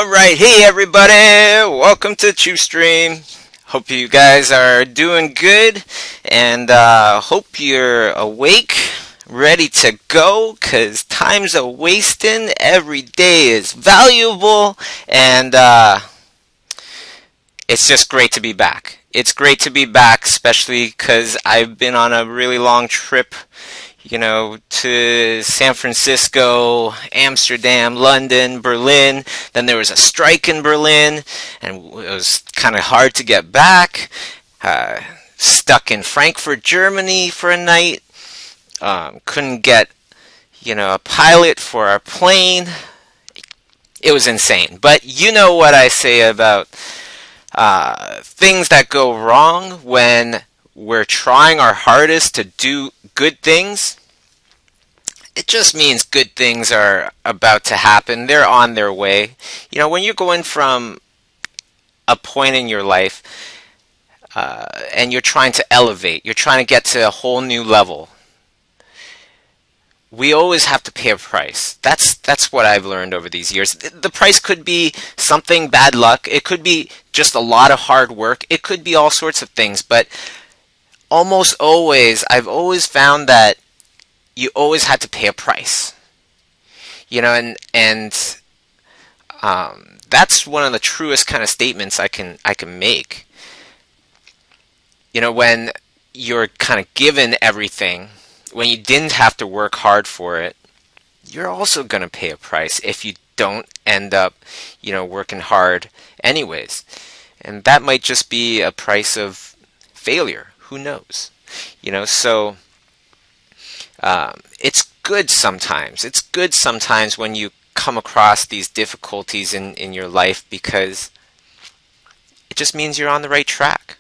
Alright, hey everybody! Welcome to ChewStream. Hope you guys are doing good and hope you're awake, ready to go, because time's a wasting. Every day is valuable and it's just great to be back. It's great to be back, especially because I've been on a really long trip, to San Francisco, Amsterdam, London, Berlin. Then there was a strike in Berlin, and it was kind of hard to get back. Stuck in Frankfurt, Germany for a night. Couldn't get, a pilot for our plane. It was insane. But you know what I say about things that go wrong when we're trying our hardest to do good things. It just means good things are about to happen. They're on their way. When you're going from a point in your life and you're trying to elevate, you're trying to get to a whole new level, we always have to pay a price. That's what I've learned over these years. The price could be something bad luck. It could be just a lot of hard work. It could be all sorts of things. But almost always, I've always found that you always had to pay a price. And that's one of the truest kind of statements I can make. When you're kind of given everything, when you didn't have to work hard for it, you're also going to pay a price if you don't end up, working hard anyways. And that might just be a price of failure. Who knows? So it's good sometimes. It's good sometimes when you come across these difficulties in your life, because it just means you're on the right track.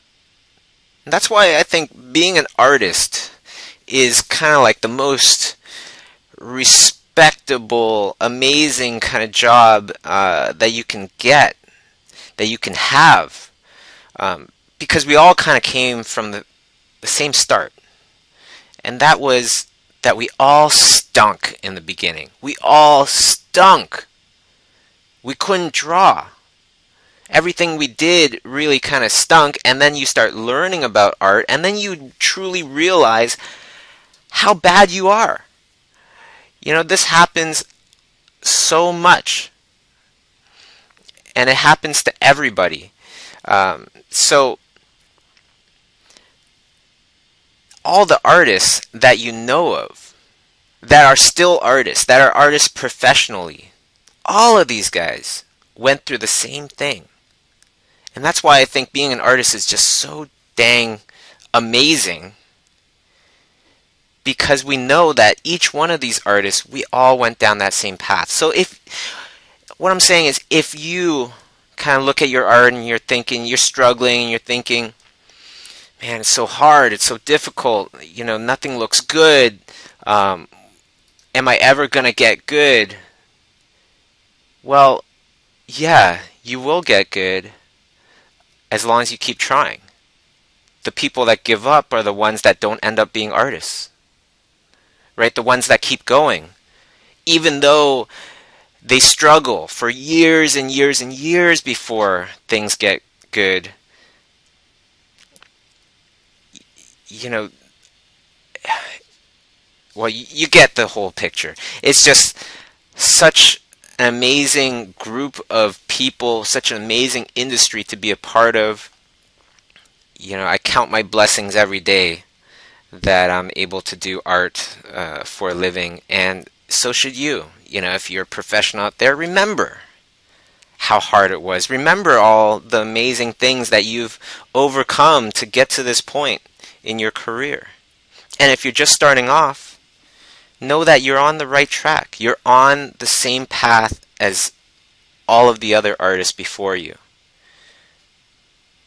And that's why I think being an artist is kind of like the most respectable, amazing kind of job that you can get, that you can have, because we all kind of came from the same start, and that was that we all stunk in the beginning. We all stunk. We couldn't draw. Everything we did really kind of stunk, and then you start learning about art, and then you truly realize how bad you are. This happens so much, and it happens to everybody. So all the artists that you know of that are still artists, that are artists professionally, all of these guys went through the same thing. And that's why I think being an artist is just so dang amazing, because we know that each one of these artists, we all went down that same path. So what I'm saying is, if you kind of look at your art and you're thinking, you're struggling, and you're thinking, man, it's so hard, it's so difficult, nothing looks good, am I ever going to get good? Well, yeah, you will get good as long as you keep trying. The people that give up are the ones that don't end up being artists. Right? The ones that keep going. Even though they struggle for years and years and years before things get good. Well, you get the whole picture. It's just such an amazing group of people, such an amazing industry to be a part of. I count my blessings every day that I'm able to do art for a living, and so should you. If you're a professional out there, remember how hard it was. Remember all the amazing things that you've overcome to get to this point in your career. And if you're just starting off, know that you're on the right track. You're on the same path as all of the other artists before you.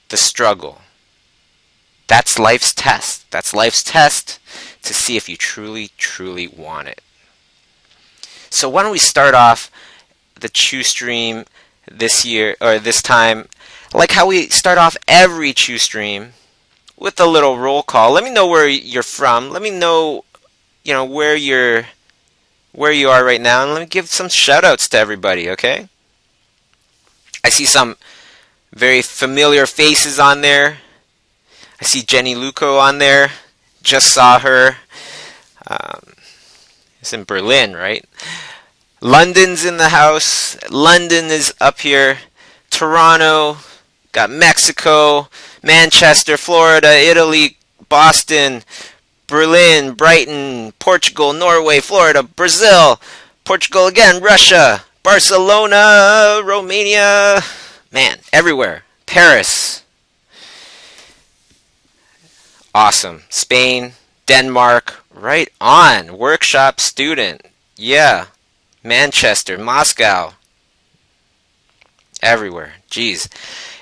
The struggle. That's life's test. That's life's test to see if you truly, truly want it. So why don't we start off the ChewStream this year, or this time, like how we start off every ChewStream, with a little roll call. Let me know where you're from. Let me know, where you are right now, and let me give some shout outs to everybody, okay? I see some very familiar faces on there. I see Jenny Luco on there. Just saw her. It's in Berlin, right? London's in the house. London is up here. Toronto. Got Mexico. Manchester, Florida, Italy, Boston, Berlin, Brighton, Portugal, Norway, Florida, Brazil, Portugal again, Russia, Barcelona, Romania. Man, everywhere. Paris. Awesome. Spain, Denmark. Right on. Workshop student. Yeah. Manchester, Moscow. Everywhere. Jeez.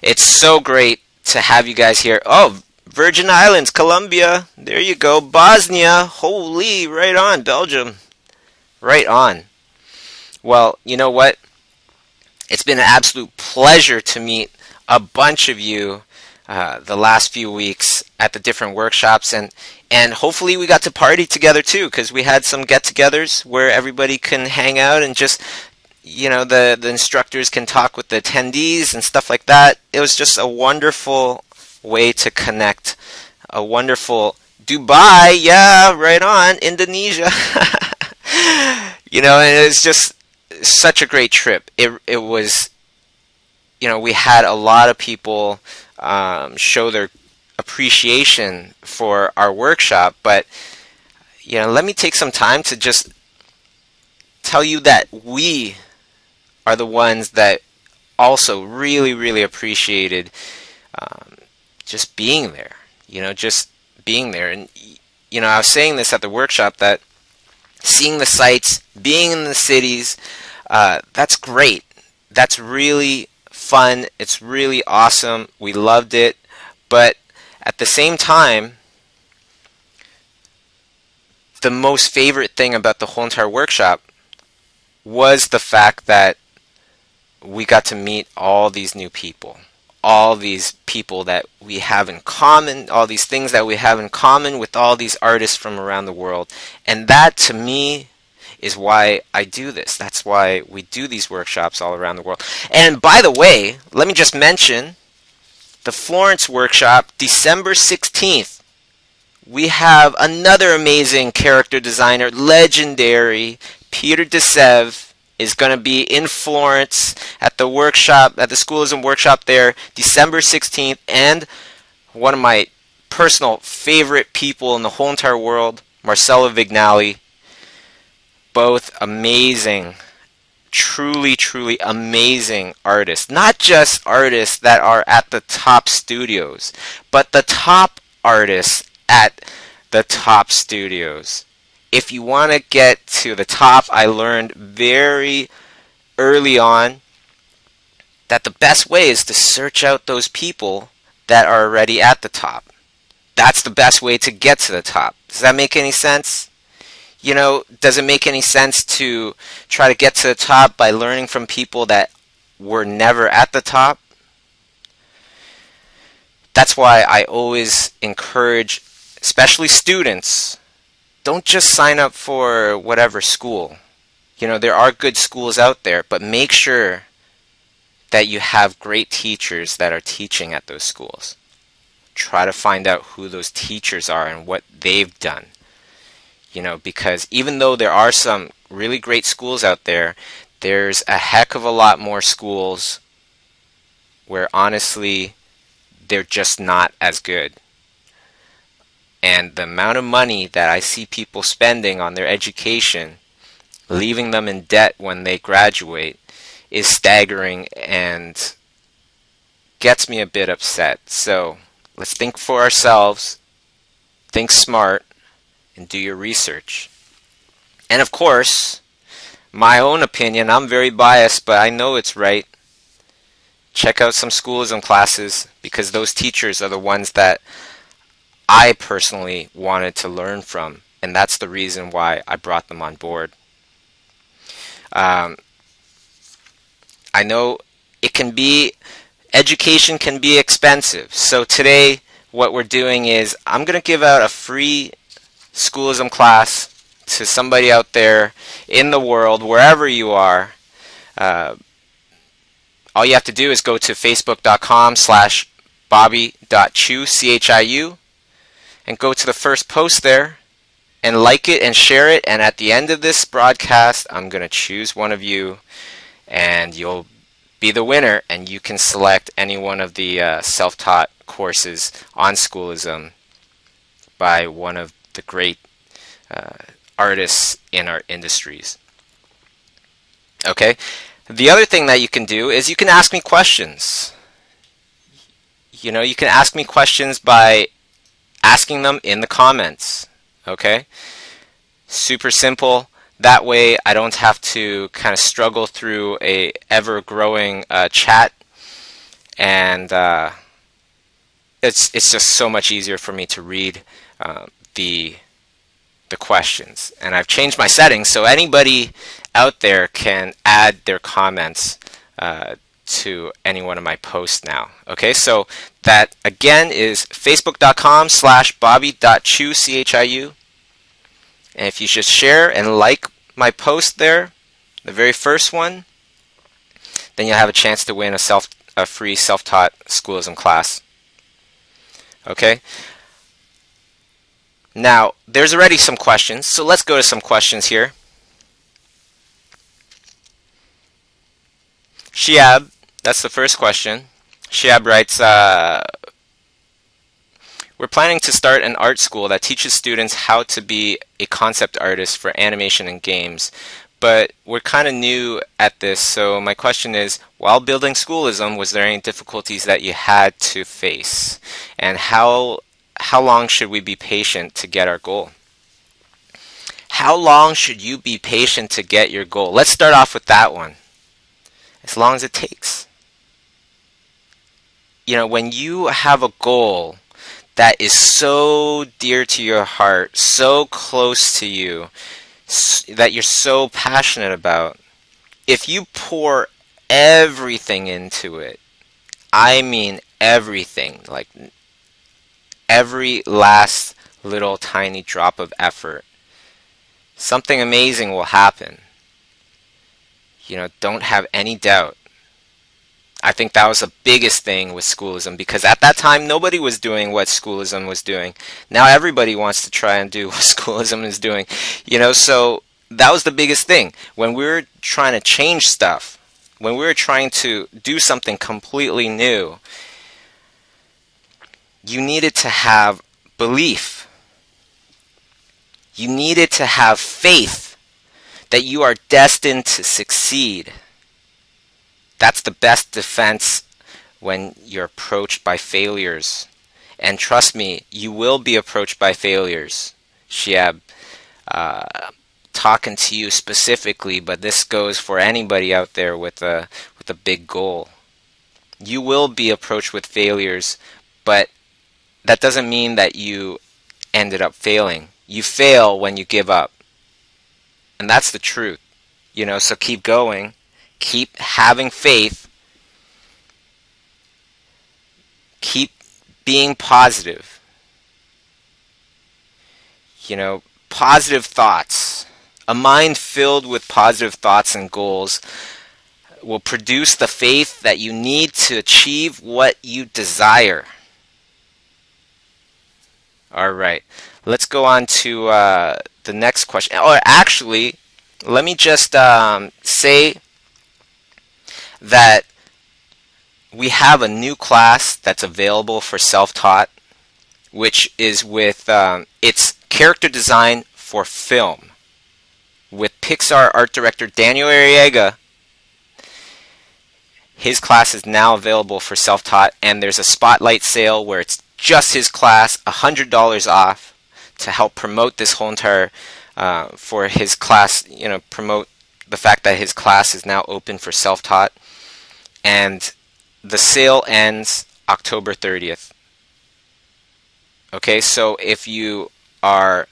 It's so great to have you guys here. Oh, Virgin Islands, Colombia. There you go. Bosnia. Holy, right on. Belgium. Right on. Well, you know what? It's been an absolute pleasure to meet a bunch of you the last few weeks at the different workshops, and hopefully we got to party together too, because we had some get-togethers where everybody can hang out and just, you know, the instructors can talk with the attendees and stuff like that. It was just a wonderful way to connect. A wonderful Dubai, yeah, right on, Indonesia. You know, and it was just such a great trip. It was, you know, we had a lot of people show their appreciation for our workshop, but, you know, let me take some time to just tell you that we are the ones that also really, really appreciated just being there, you know, just being there. And, you know, I was saying this at the workshop, that seeing the sights, being in the cities, that's great. That's really fun. It's really awesome. We loved it. But at the same time, the most favorite thing about the whole entire workshop was the fact that we got to meet all these new people. All these people that we have in common, all these things that we have in common with all these artists from around the world. And that, to me, is why I do this. That's why we do these workshops all around the world. And by the way, let me just mention the Florence workshop, December 16th. We have another amazing character designer, legendary, Peter DeSev, is going to be in Florence at the workshop, at the Schoolism workshop there, December 16th. And one of my personal favorite people in the whole entire world, Marcelo Vignali. Both amazing, truly, truly amazing artists. Not just artists that are at the top studios, but the top artists at the top studios. If you want to get to the top, I learned very early on that the best way is to search out those people that are already at the top. That's the best way to get to the top. Does that make any sense? You know, does it make any sense to try to get to the top by learning from people that were never at the top? That's why I always encourage, especially students, don't just sign up for whatever school. You know, there are good schools out there, but make sure that you have great teachers that are teaching at those schools. Try to find out who those teachers are and what they've done. You know, because even though there are some really great schools out there, there's a heck of a lot more schools where honestly they're just not as good. And the amount of money that I see people spending on their education, leaving them in debt when they graduate, is staggering and gets me a bit upset. So let's think for ourselves, think smart, and do your research. And of course, my own opinion, I'm very biased, but I know it's right. Check out some Schoolism classes, because those teachers are the ones that I personally wanted to learn from, and that's the reason why I brought them on board. I know education can be expensive. So today, what we're doing is I'm going to give out a free Schoolism class to somebody out there in the world, wherever you are. all you have to do is go to facebook.com/bobby.chiu, CHIU, and go to the first post there and like it and share it. And at the end of this broadcast, I'm going to choose one of you, and you'll be the winner, and you can select any one of the self-taught courses on Schoolism by one of the great artists in our industries. Okay? The other thing that you can do is you can ask me questions. You know, you can ask me questions by asking them in the comments. Okay? Super simple. That way I don't have to kind of struggle through a ever-growing chat, and it's just so much easier for me to read the questions. And I've changed my settings so anybody out there can add their comments to any one of my posts now. Okay, so that again is facebook.com/bobby.chiu, CHIU. And if you just share and like my post there, the very first one, then you'll have a chance to win a free self-taught Schoolism class. Okay? Now, there's already some questions, so let's go to some questions here. Shiab, that's the first question. Shiab writes, we're planning to start an art school that teaches students how to be a concept artist for animation and games, but we're kind of new at this, so my question is, while building Schoolism, was there any difficulties that you had to face? And how long should we be patient to get our goal? How long should you be patient to get your goal? Let's start off with that one. As long as it takes. You know, when you have a goal that is so dear to your heart, so close to you, that you're so passionate about, if you pour everything into it, I mean everything, like every last little tiny drop of effort, something amazing will happen. You know, don't have any doubt. I think that was the biggest thing with Schoolism, because at that time nobody was doing what Schoolism was doing. Now everybody wants to try and do what Schoolism is doing. You know, so that was the biggest thing. When we were trying to change stuff, when we were trying to do something completely new, you needed to have belief. You needed to have faith that you are destined to succeed. That's the best defense when you're approached by failures. And trust me, you will be approached by failures. Shiab, talking to you specifically, but this goes for anybody out there with a big goal. You will be approached with failures, but that doesn't mean that you ended up failing. You fail when you give up. And that's the truth. You know, so keep going. Keep having faith. Keep being positive. You know, positive thoughts. A mind filled with positive thoughts and goals will produce the faith that you need to achieve what you desire. All right. Let's go on to the next question. Or actually, let me just say that we have a new class that's available for self-taught, which is with it's character design for film with Pixar art director Daniel Arriaga. His class is now available for self-taught, and there's a spotlight sale where it's just his class, $100 off, to help promote this whole entire for his class, you know, promote the fact that his class is now open for self-taught. And the sale ends October 30th. Okay, so if you are,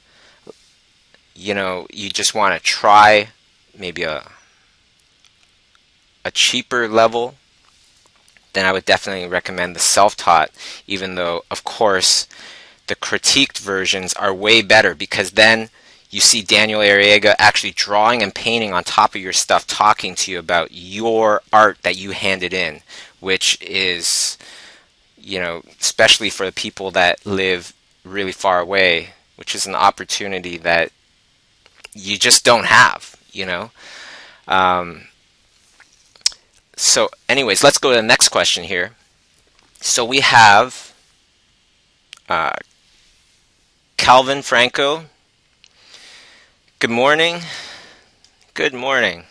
you know, you just want to try maybe a cheaper level, then I would definitely recommend the self-taught, even though, of course, the critiqued versions are way better, because then you see Daniel Arriaga actually drawing and painting on top of your stuff, talking to you about your art that you handed in, which is, especially for the people that live really far away, which is an opportunity that you just don't have, So anyways, let's go to the next question here. So we have Calvin Franco. Good morning. Good morning.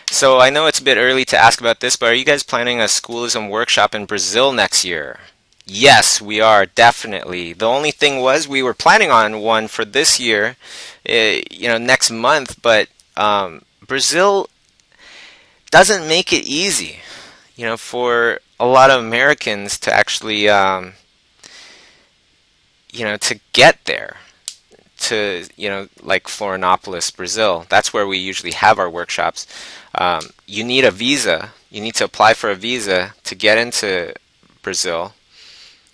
So I know it's a bit early to ask about this, but are you guys planning a schoolism workshop in Brazil next year? Yes, we are, definitely. The only thing was we were planning on one for this year, next month, but Brazil doesn't make it easy, for a lot of Americans to actually, to get there, to, like Florianopolis, Brazil. That's where we usually have our workshops. You need a visa. You need to apply for a visa to get into Brazil,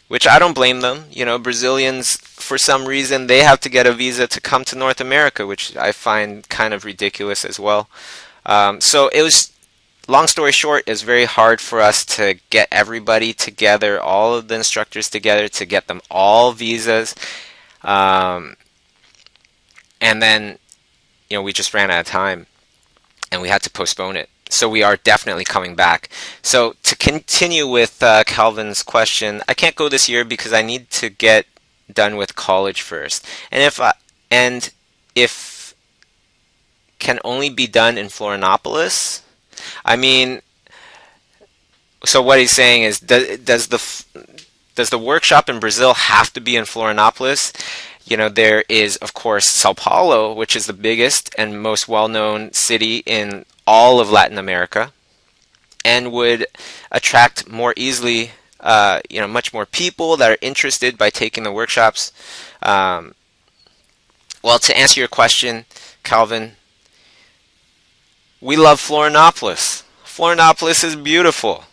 which I don't blame them. Brazilians, for some reason, they have to get a visa to come to North America, which I find kind of ridiculous as well. So it was, long story short, it's very hard for us to get everybody together, all of the instructors together, to get them all visas. And then, we just ran out of time and we had to postpone it. So we are definitely coming back. So to continue with Calvin's question, I can't go this year because I need to get done with college first. And if can only be done in Florianopolis, I mean, so what he's saying is, does the workshop in Brazil have to be in Florianopolis? There is, of course, Sao Paulo, which is the biggest and most well-known city in all of Latin America, and would attract more easily, much more people that are interested by taking the workshops. Well, to answer your question, Calvin, we love Florianopolis. Florianopolis is beautiful.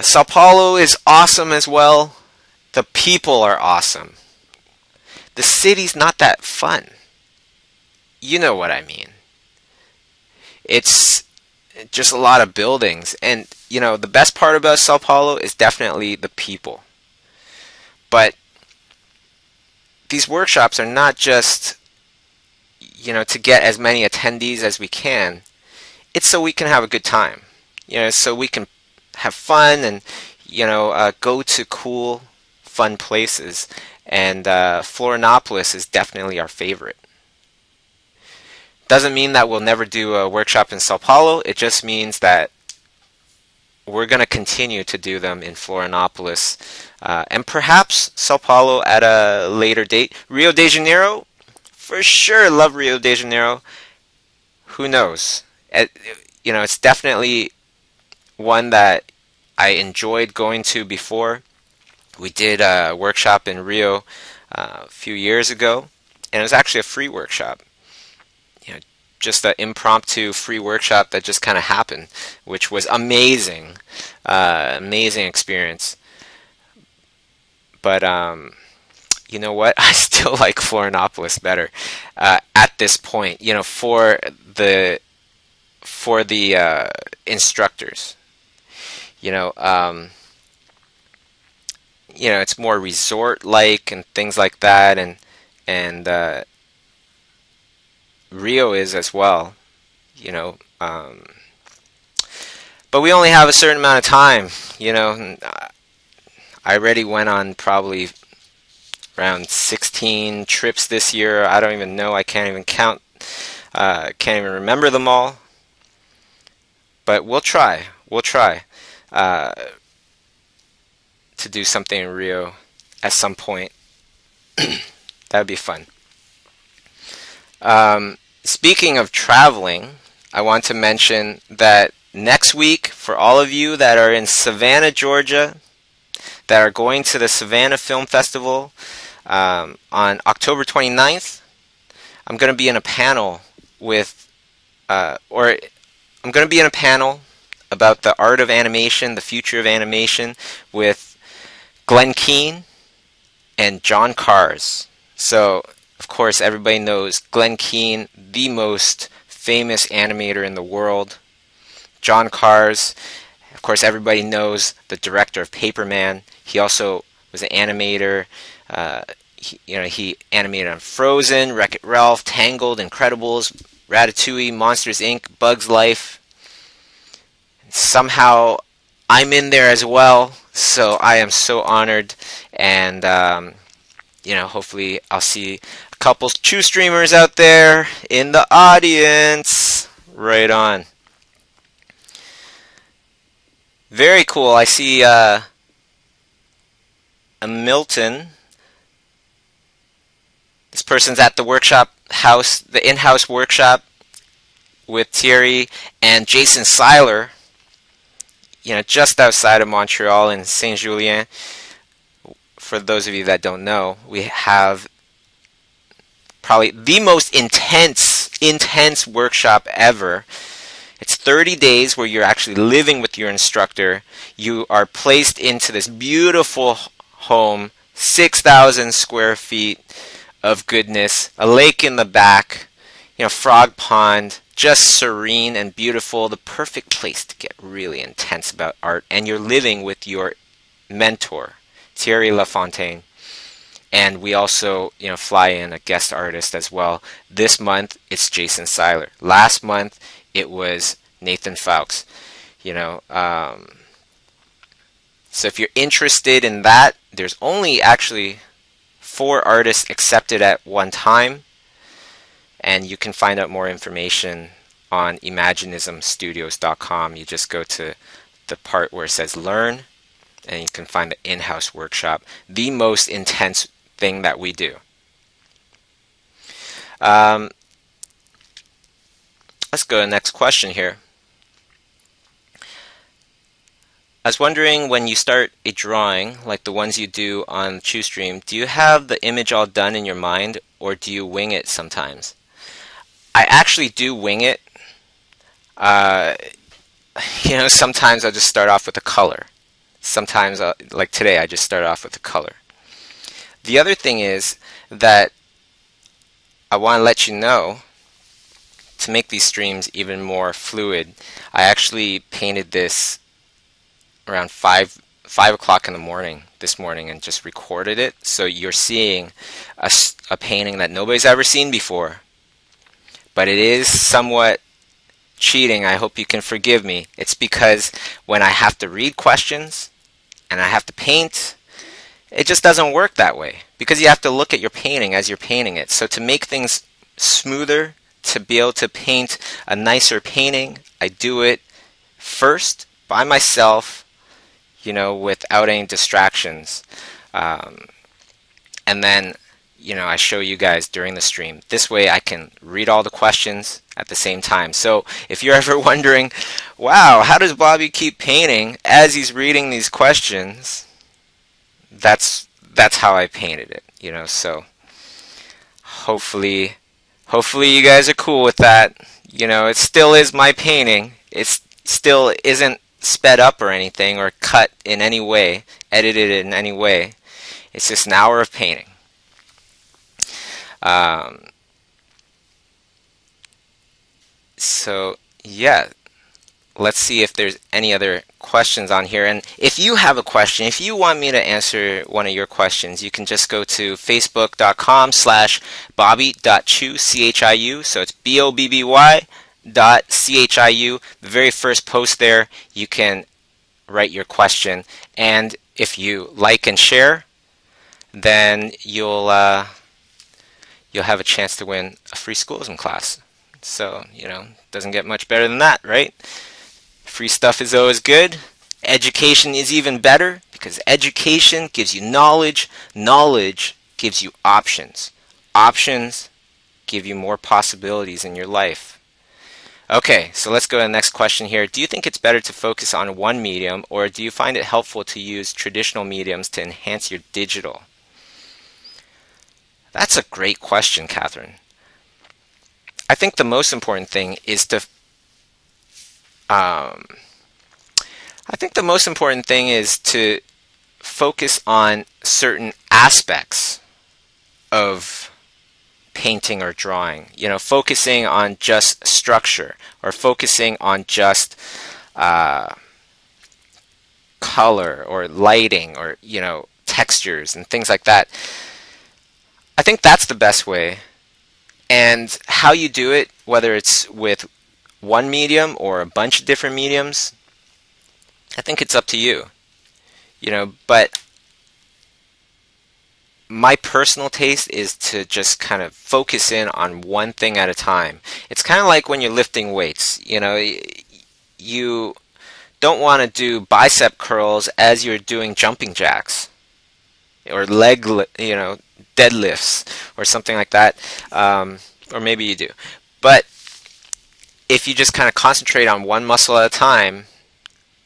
Sao Paulo is awesome as well. The people are awesome. The city's not that fun. You know what I mean. It's just a lot of buildings. And, the best part about Sao Paulo is definitely the people. But these workshops are not just, to get as many attendees as we can. It's so we can have a good time. So we can have fun and, go to cool, fun places. And Florianopolis is definitely our favorite. Doesn't mean that we'll never do a workshop in Sao Paulo. It just means that we're going to continue to do them in Florianopolis and perhaps Sao Paulo at a later date. Rio de Janeiro, for sure, love Rio de Janeiro. Who knows? It's definitely one that I enjoyed going to before. We did a workshop in Rio a few years ago, and it was actually a free workshop. Just an impromptu free workshop that just kind of happened, which was amazing. Amazing experience. But you know what? I still like Florianopolis better at this point. For the instructors. It's more resort-like and things like that, and Rio is as well, but we only have a certain amount of time, I already went on probably around 16 trips this year. I don't even know, I can't even count, can't even remember them all, but we'll try to do something in Rio at some point. That would be fun. Speaking of traveling, I want to mention that next week, for all of you that are in Savannah, Georgia, that are going to the Savannah Film Festival on October 29th, I'm going to be in a panel with, I'm going to be in a panel about the art of animation, the future of animation, with Glenn Keane and John Kars. So Of course, everybody knows Glen Keane, the most famous animator in the world. John Cars, of course, everybody knows the director of Paperman. He also was an animator. He animated on Frozen, Wreck-It Ralph, Tangled, Incredibles, Ratatouille, Monsters Inc., Bugs Life. Somehow, I'm in there as well, so I am so honored. And hopefully, I'll see a couple Chew streamers out there in the audience. Right on. Very cool. I see a Milton. This person's at the workshop house, the in-house workshop with Thierry and Jason Seiler, just outside of Montreal in Saint-Julien. For those of you that don't know, we have probably the most intense workshop ever. It's 30 days where you're actually living with your instructor. You are placed into this beautiful home, 6,000 square feet of goodness, a lake in the back, frog pond, just serene and beautiful, the perfect place to get really intense about art. And you're living with your mentor, Thierry Lafontaine. And we also, fly in a guest artist as well. This month, it's Jason Seiler. Last month, it was Nathan Fowkes. So if you're interested in that, there's only actually 4 artists accepted at one time. And you can find out more information on imaginismstudios.com. You just go to the part where it says Learn, and you can find the in-house workshop, the most intense thing that we do. Let's go to the next question here. I was wondering, when you start a drawing, like the ones you do on ChewStream, do you have the image all done in your mind, or do you wing it sometimes? I actually do wing it. Sometimes I'll just start off with a color. Sometimes, like today, I just started off with a color. The other thing is that I want to let you know, to make these streams even more fluid, I actually painted this around 5 o'clock in the morning this morning and just recorded it. So you're seeing a painting that nobody's ever seen before. But it is somewhat cheating. I hope you can forgive me. It's because when I have to read questions and I have to paint, it just doesn't work that way, because you have to look at your painting as you're painting it. So to make things smoother, to be able to paint a nicer painting, I do it first by myself, without any distractions. And then I show you guys during the stream. This way I can read all the questions at the same time. So if you're ever wondering, wow, how does Bobby keep painting as he's reading these questions? That's how I painted it, so hopefully you guys are cool with that. It still is my painting. It still isn't sped up or anything, or cut in any way, edited in any way. It's just an hour of painting. So yeah, let's see if there's any other questions on here. And if you have a question, if you want me to answer one of your questions, you can just go to facebook.com/bobby.chiu, CHIU. So it's BOBBY.CHIU. The very first post there, you can write your question. And if you like and share, then you'll have a chance to win a free Schoolism class. So, doesn't get much better than that, right? Free stuff is always good. Education is even better, because education gives you knowledge. Knowledge gives you options. Options give you more possibilities in your life. Okay, so let's go to the next question here. Do you think it's better to focus on one medium, or do you find it helpful to use traditional mediums to enhance your digital? That's a great question, Catherine. I think the most important thing is to focus on certain aspects of painting or drawing, focusing on just structure or focusing on just color or lighting or, textures and things like that. I think that's the best way. And how you do it, whether it's with one medium or a bunch of different mediums, I think it's up to you. But my personal taste is to just kind of focus in on one thing at a time. It's kind of like when you're lifting weights. You don't want to do bicep curls as you're doing jumping jacks or deadlifts or something like that. Or maybe you do. But if you just kind of concentrate on one muscle at a time,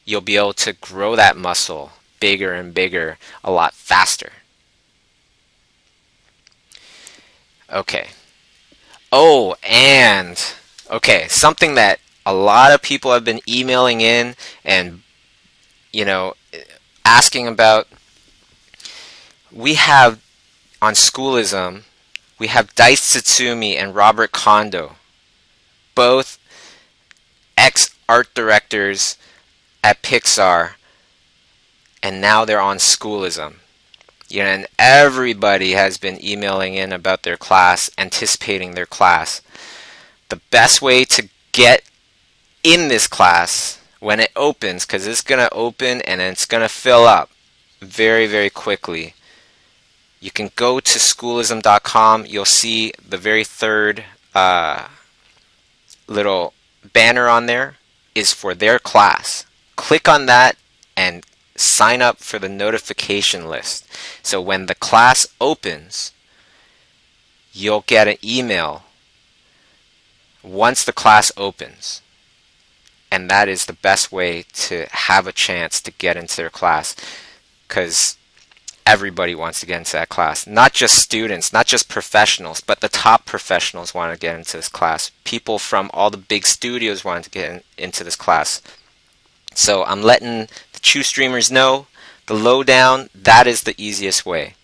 you'll be able to grow that muscle bigger and bigger a lot faster. Okay. Oh, and something that a lot of people have been emailing in and asking about. We have on Schoolism, we have Dice Tsutsumi and Robert Kondo, both ex-art directors at Pixar, and now they're on Schoolism. And everybody has been emailing in about their class, anticipating their class. The best way to get in this class when it opens, because it's going to open and it's going to fill up very, very quickly. You can go to schoolism.com. You'll see the very third little banner on there is for their class. Click on that and sign up for the notification list. So when the class opens, you'll get an email once the class opens. And that is the best way to have a chance to get into their class, because everybody wants to get into that class. Not just students, not just professionals, but the top professionals want to get into this class. People from all the big studios want to get into this class. So I'm letting the Chew streamers know the lowdown. That is the easiest way.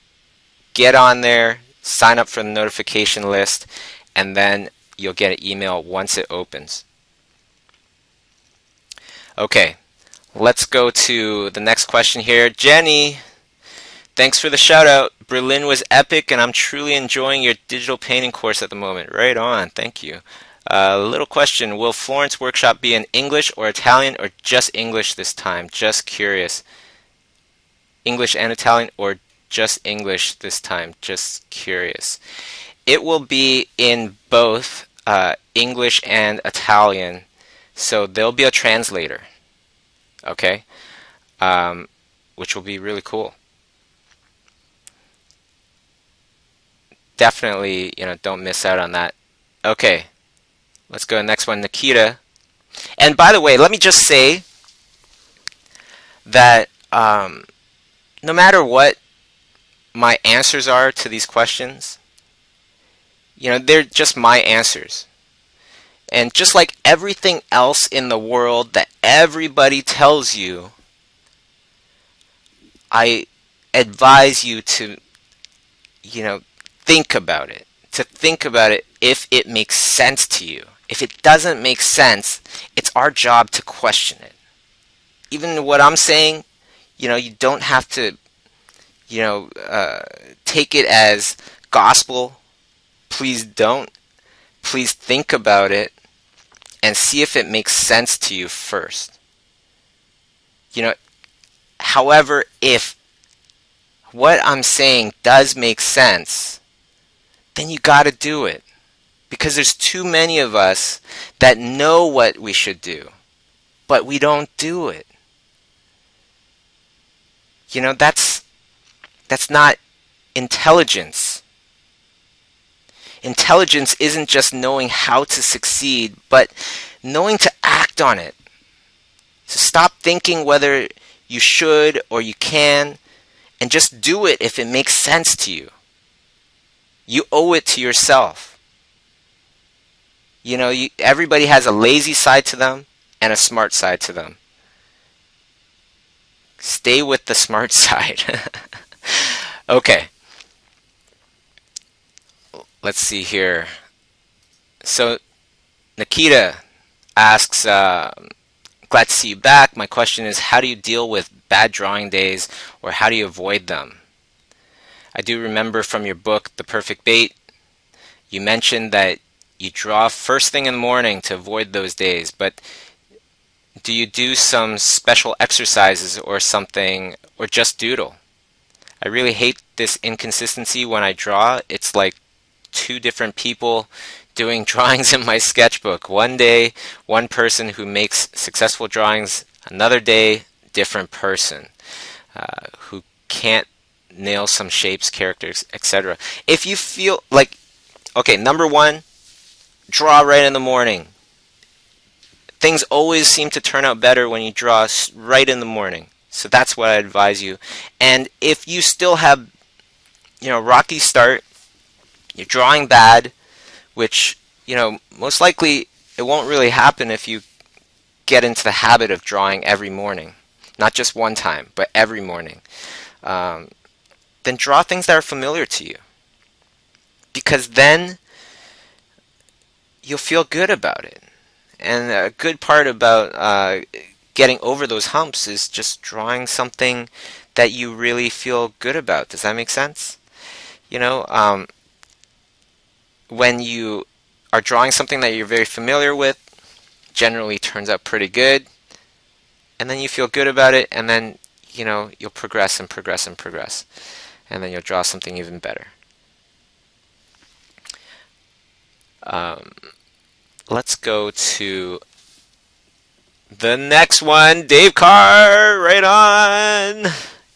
Get on there, sign up for the notification list, and then you'll get an email once it opens. Okay, let's go to the next question here. Jenny, thanks for the shout out. Berlin was epic and I'm truly enjoying your digital painting course at the moment. Right on, thank you. Little question, will Florence Workshop be in English or Italian or just English this time? Just curious. English and Italian or just English this time? Just curious. It will be in both English and Italian, so there'll be a translator, okay, which will be really cool. Definitely, don't miss out on that. Okay. Let's go to the next one, Nikita. And by the way, let me just say that no matter what my answers are to these questions, they're just my answers. And just like everything else in the world that everybody tells you, I advise you to, think about it. To think about it if it makes sense to you. If it doesn't make sense, it's our job to question it. Even what I'm saying, you don't have to, take it as gospel. Please don't. Please think about it and see if it makes sense to you first. However, if what I'm saying does make sense, then you got to do it. Because there's too many of us that know what we should do, but we don't do it. That's not intelligence. Intelligence isn't just knowing how to succeed, but knowing to act on it. So stop thinking whether you should or you can, and just do it if it makes sense to you. You owe it to yourself. Everybody has a lazy side to them and a smart side to them. Stay with the smart side. Okay. let's see here. So Nikita asks, glad to see you back. My question is, how do you deal with bad drawing days, or how do you avoid them? I do remember from your book, The Perfect Bait, you mentioned that you draw first thing in the morning to avoid those days, but do you do some special exercises or something, or just doodle? I really hate this inconsistency when I draw. It's like two different people doing drawings in my sketchbook. One day, one person who makes successful drawings, another day, different person who can't nail some shapes, characters, etc. If you feel like, okay, number one, draw right in the morning. Things always seem to turn out better when you draw right in the morning. So that's what I advise you. And if you still have, rocky start, you're drawing bad, which, most likely it won't really happen if you get into the habit of drawing every morning. Not just one time, but every morning. Then draw things that are familiar to you. Because then you'll feel good about it. And a good part about getting over those humps is just drawing something that you really feel good about. Does that make sense? When you are drawing something that you're very familiar with, generally turns out pretty good, and then you feel good about it, and then you'll progress and progress and progress, and then you'll draw something even better. Let's go to the next one. Dave Carr, right on.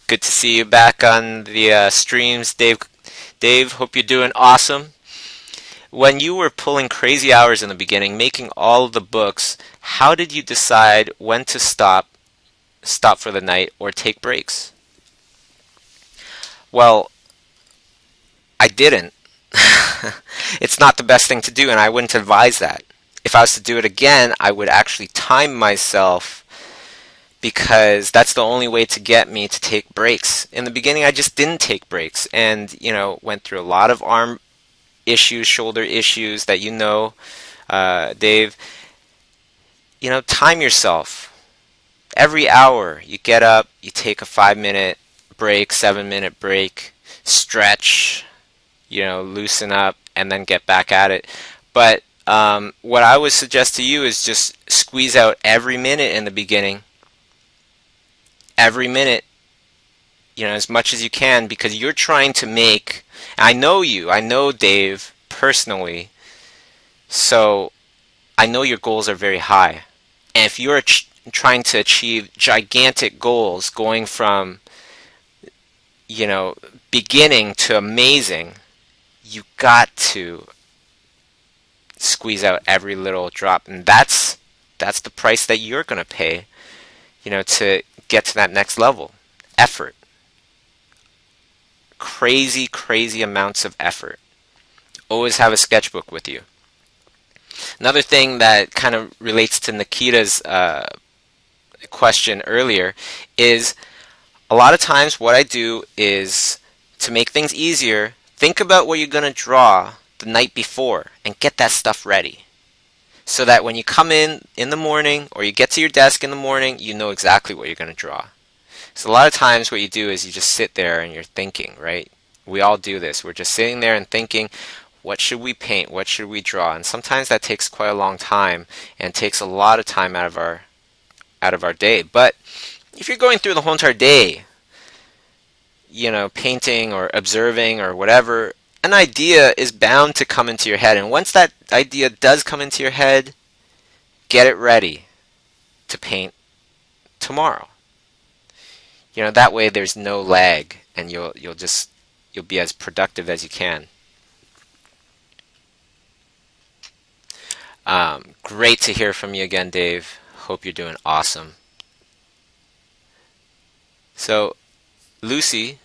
Good to see you back on the streams, Dave. Dave, hope you're doing awesome. When you were pulling crazy hours in the beginning, making all of the books, how did you decide when to stop for the night, or take breaks? Well, I didn't. It's not the best thing to do, and I wouldn't advise that. If I was to do it again, I would actually time myself, because that's the only way to get me to take breaks. In the beginning, I just didn't take breaks, and went through a lot of arm issues, shoulder issues that Dave. Time yourself. Every hour, you get up, you take a 5-minute break, 7-minute break, stretch, loosen up, and then get back at it. But what I would suggest to you is just squeeze out every minute in the beginning. Every minute, as much as you can, because you're trying to make, I know Dave personally, so I know your goals are very high. And if you're trying to achieve gigantic goals, going from, beginning to amazing, you got to squeeze out every little drop, and that's the price that you're going to pay, to get to that next level. Effort. Crazy amounts of effort. Always have a sketchbook with you. Another thing that kind of relates to Nikita's question earlier is, a lot of times what I do is, to make things easier, think about what you're going to draw the night before and get that stuff ready, so that when you come in the morning, or you get to your desk in the morning, you know exactly what you're going to draw. So a lot of times what you do is you just sit there and you're thinking, right? We all do this. We're just sitting there and thinking, what should we paint? What should we draw? And sometimes that takes quite a long time, and takes a lot of time out of our day. But if you're going through the whole entire day, painting or observing or whatever, an idea is bound to come into your head. And once that idea does come into your head, get it ready to paint tomorrow. That way there's no lag, and you'll be as productive as you can. Great to hear from you again, Dave. Hope you're doing awesome. So, Lucy,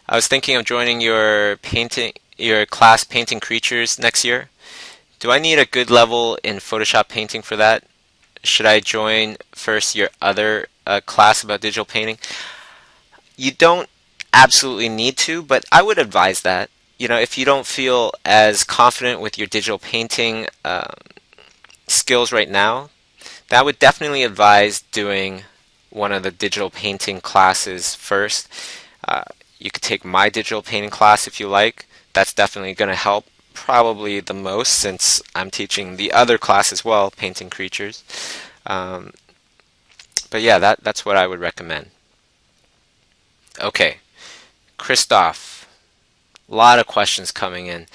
I was thinking of joining your class, Painting Creatures, next year. Do I need a good level in Photoshop painting for that? Should I join first your other class about digital painting? You don't absolutely need to, but I would advise that. if you don't feel as confident with your digital painting skills right now, that would definitely advise doing one of the digital painting classes first. You could take my digital painting class if you like. That's definitely going to help probably the most, since I'm teaching the other class as well, painting creatures. But yeah, that's what I would recommend. Okay, Christoph, a lot of questions coming in.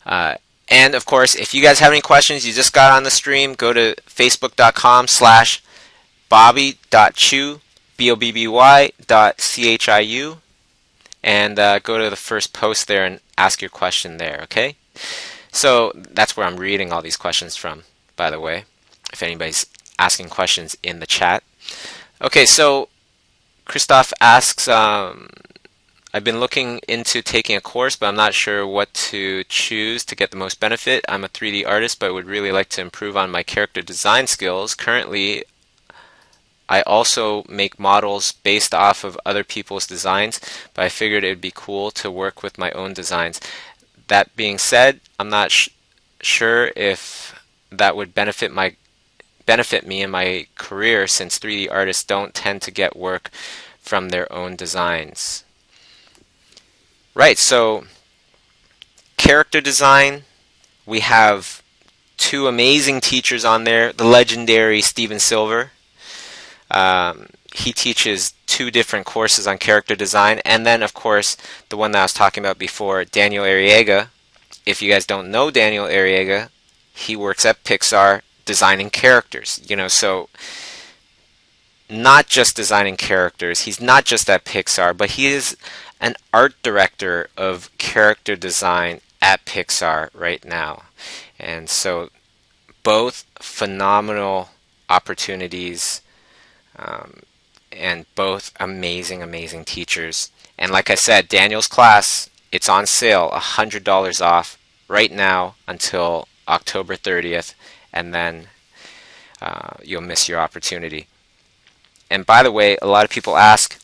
And of course, if you guys have any questions, you just got on the stream, go to facebook.com/bobby.chiu, BOBBY.CHIU, and go to the first post there and ask your question there, okay? So that's where I'm reading all these questions from, by the way, if anybody's asking questions in the chat. Okay, so Christoph asks, I've been looking into taking a course, but I'm not sure what to choose to get the most benefit. I'm a 3D artist, but would really like to improve on my character design skills. Currently, I also make models based off of other people's designs, but I figured it would be cool to work with my own designs. That being said, I'm not sure if that would benefit me in my career, since 3D artists don't tend to get work from their own designs. Right, so character design, we have two amazing teachers on there. The legendary Steven Silver. He teaches 2 different courses on character design. And then, of course, the one that I was talking about before, Daniel Arriaga. If you guys don't know Daniel Arriaga, he works at Pixar designing characters. So not just designing characters. He's not just at Pixar, but he is an art director of character design at Pixar right now. And so both phenomenal opportunities, and both amazing teachers. And like I said, Daniel's class, it's on sale, $100 off right now until October 30th, and then you'll miss your opportunity. And by the way, a lot of people ask,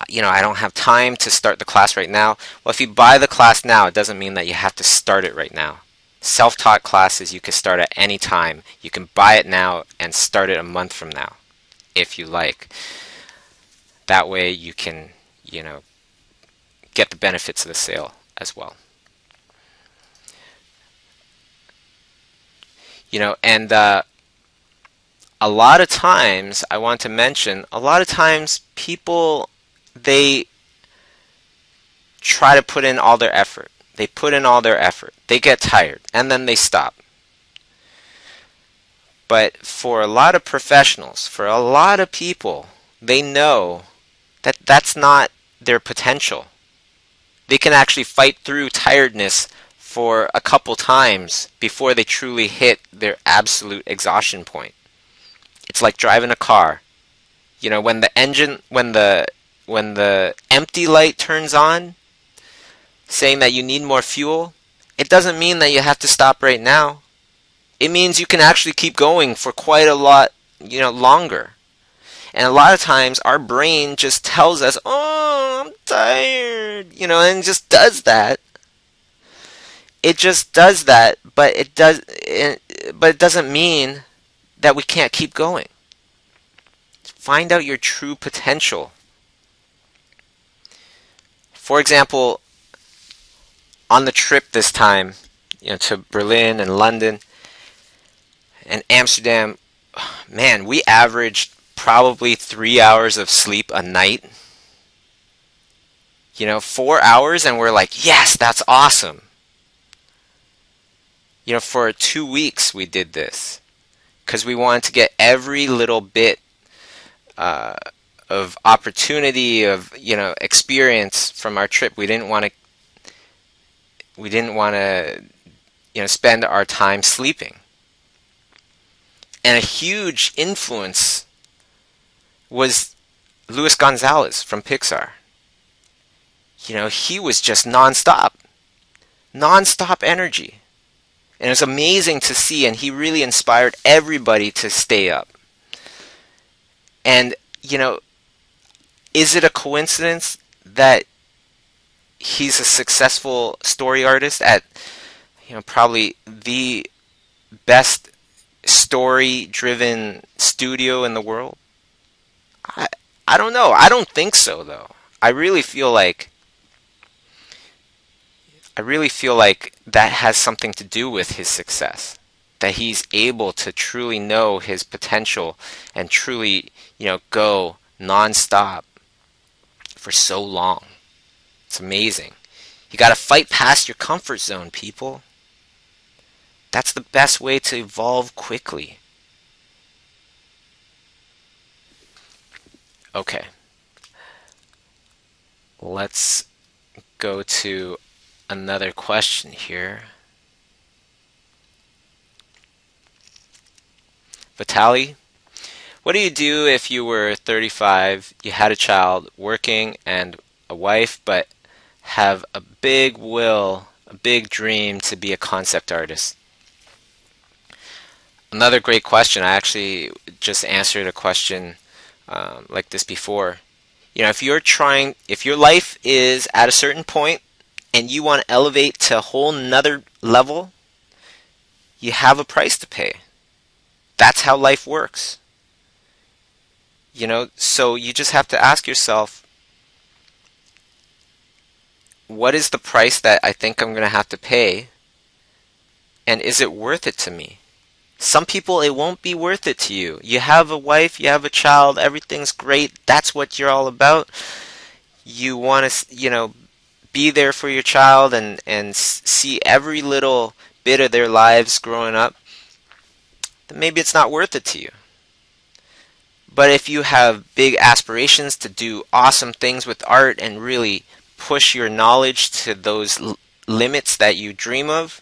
I don't have time to start the class right now. Well, if you buy the class now, it doesn't mean that you have to start it right now. Self-taught classes you can start at any time. You can buy it now and start it a month from now, if you like. That way you can, get the benefits of the sale as well. And a lot of times, I want to mention, a lot of times people, they try to put in all their effort. They put in all their effort. They get tired, and then they stop. But for a lot of professionals, for a lot of people, they know that that's not their potential. They can actually fight through tiredness for a couple times before they truly hit their absolute exhaustion point. It's like driving a car. When the empty light turns on, saying that you need more fuel, it doesn't mean that you have to stop right now. It means you can actually keep going for quite a lot, longer. And a lot of times our brain just tells us, "Oh, I'm tired," and it just does that. It just does that, but it doesn't mean that we can't keep going. Find out your true potential. For example, on the trip this time, to Berlin and London and Amsterdam, man, we averaged probably 3 hours of sleep a night. 4 hours, and we're like, yes, that's awesome. For 2 weeks we did this because we wanted to get every little bit of opportunity, of experience from our trip. We didn't want to spend our time sleeping. And a huge influence was Luis Gonzalez from Pixar. He was just nonstop energy. And it was amazing to see, and he really inspired everybody to stay up. And, is it a coincidence that he's a successful story artist at, probably the best story-driven studio in the world? I I don't know. I don't think so though. I really feel like I really feel like that has something to do with his success. That he's able to truly know his potential and truly, go nonstop for so long. It's amazing. You got to fight past your comfort zone, people. That's the best way to evolve quickly. Okay, let's go to another question here. Vitali, what do you do if you were 35, you had a child, working, and a wife, but have a big will, a big dream to be a concept artist? Another great question. I actually just answered a question like this before. If your life is at a certain point and you want to elevate to a whole nother level, you have a price to pay. That's how life works. So you just have to ask yourself, what is the price that I think I'm going to have to pay? And is it worth it to me? Some people, it won't be worth it to you. You have a wife, you have a child, everything's great. That's what you're all about. You want to, be there for your child and see every little bit of their lives growing up. Then maybe it's not worth it to you. But if you have big aspirations to do awesome things with art and really push your knowledge to those limits that you dream of,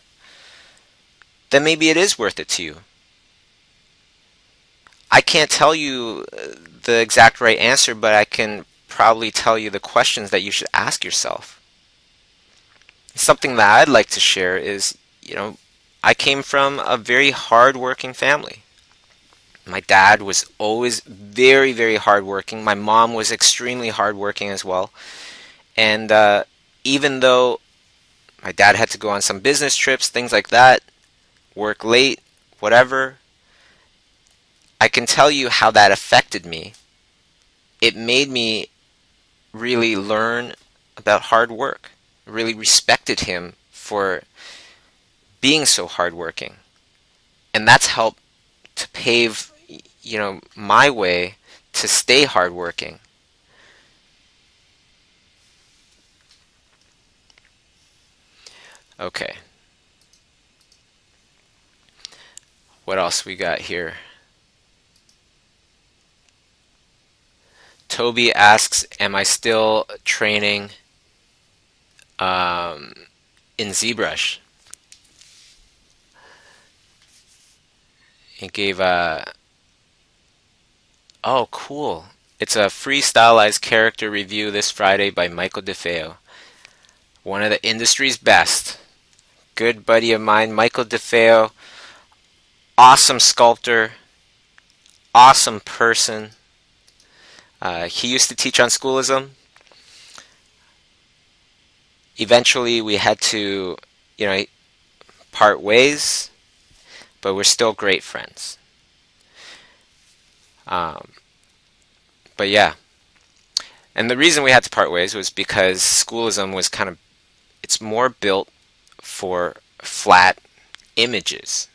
then maybe it is worth it to you. I can't tell you the exact right answer, but I can probably tell you the questions that you should ask yourself. Something that I'd like to share is, I came from a very hard-working family. My dad was always very, very hardworking. My mom was extremely hardworking as well. And even though my dad had to go on some business trips, things like that, work late, whatever, I can tell you how that affected me. It made me really learn about hard work. I really respected him for being so hardworking. And that's helped to pave, my way to stay hardworking. Okay. What else we got here? Toby asks, am I still training in ZBrush? He gave a... Oh, cool. It's a free stylized character review this Friday by Michael DeFeo. One of the industry's best. Good buddy of mine, Michael DeFeo. Awesome sculptor. Awesome person. He used to teach on Schoolism. Eventually we had to, part ways, but we're still great friends. But yeah. And the reason we had to part ways was because Schoolism was it's more built for flat images,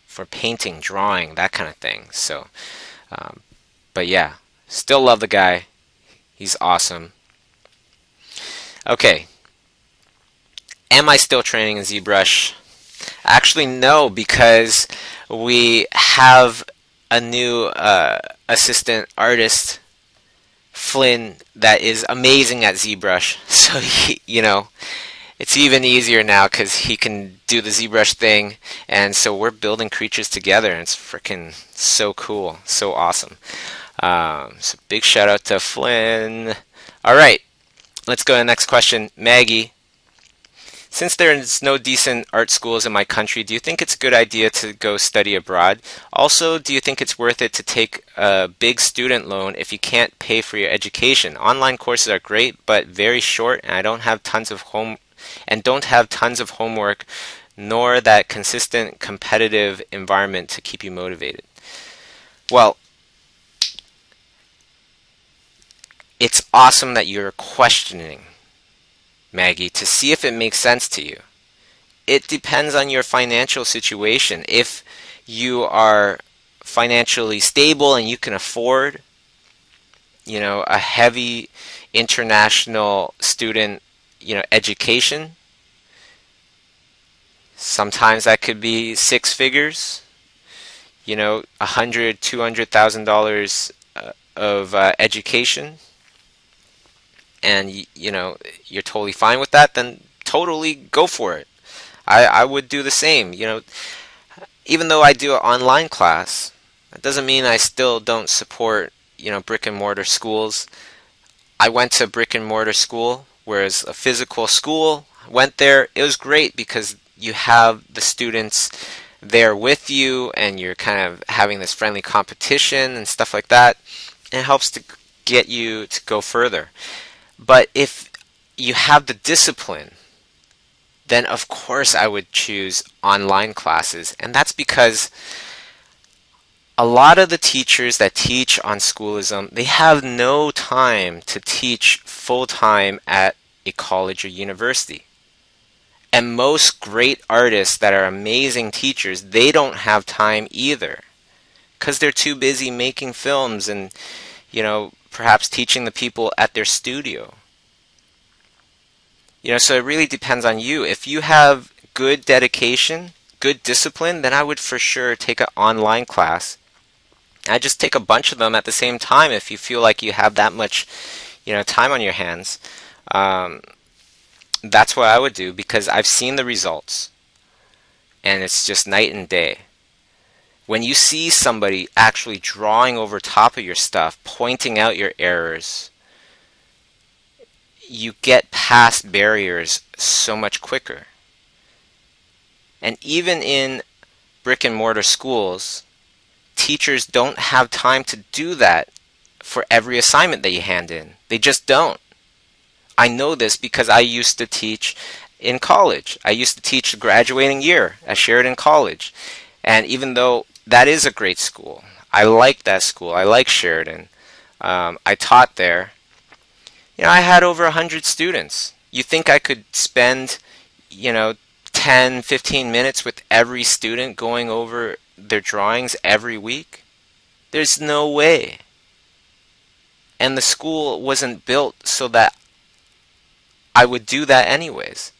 for painting, drawing, that kind of thing. So, but yeah. Still love the guy. He's awesome. Okay. Am I still training in ZBrush? Actually, no, because we have a new assistant artist, Flynn, that is amazing at ZBrush. So, it's even easier now because he can do the ZBrush thing. And so we're building creatures together, and it's freaking so cool. So awesome. So big shout out to Flynn. All right, let's go to the next question. Maggie, Since there is no decent art schools in my country, do you think it's a good idea to go study abroad? Also, do you think it's worth it to take a big student loan if you can't pay for your education? Online courses are great, but very short, and I don't have tons of homework, nor that consistent competitive environment to keep you motivated. Well, it's awesome that you're questioning, Maggie, to see if it makes sense to you. It depends on your financial situation. If you are financially stable and you can afford, a heavy international student, education, sometimes that could be six figures, $100,000, $200,000 of education, and you're totally fine with that, then totally go for it. I would do the same. Even though I do an online class, that doesn't mean I still don't support brick and mortar schools. I went to brick and mortar school, whereas a physical school, went there. It was great because you have the students there with you, and you're kind of having this friendly competition and stuff like that. And it helps to get you to go further. But if you have the discipline, then of course I would choose online classes. And that's because a lot of the teachers that teach on Schoolism, they have no time to teach full-time at a college or university. And most great artists that are amazing teachers, they don't have time either, because they're too busy making films and, perhaps teaching the people at their studio. So it really depends on you. If you have good dedication, good discipline, then I would for sure take an online class. I just take a bunch of them at the same time if you feel like you have that much, time on your hands. That's what I would do, because I've seen the results, and it's just night and day. When you see somebody actually drawing over top of your stuff, pointing out your errors, you get past barriers so much quicker. And even in brick and mortar schools, teachers don't have time to do that for every assignment that you hand in. They just don't. I know this because I used to teach in college. I used to teach the graduating year at Sheridan College. And even though that is a great school, I like that school, I like Sheridan, I taught there, I had over 100 students. You think I could spend, 10, 15 minutes with every student going over their drawings every week? There's no way. And the school wasn't built so that I would do that anyways.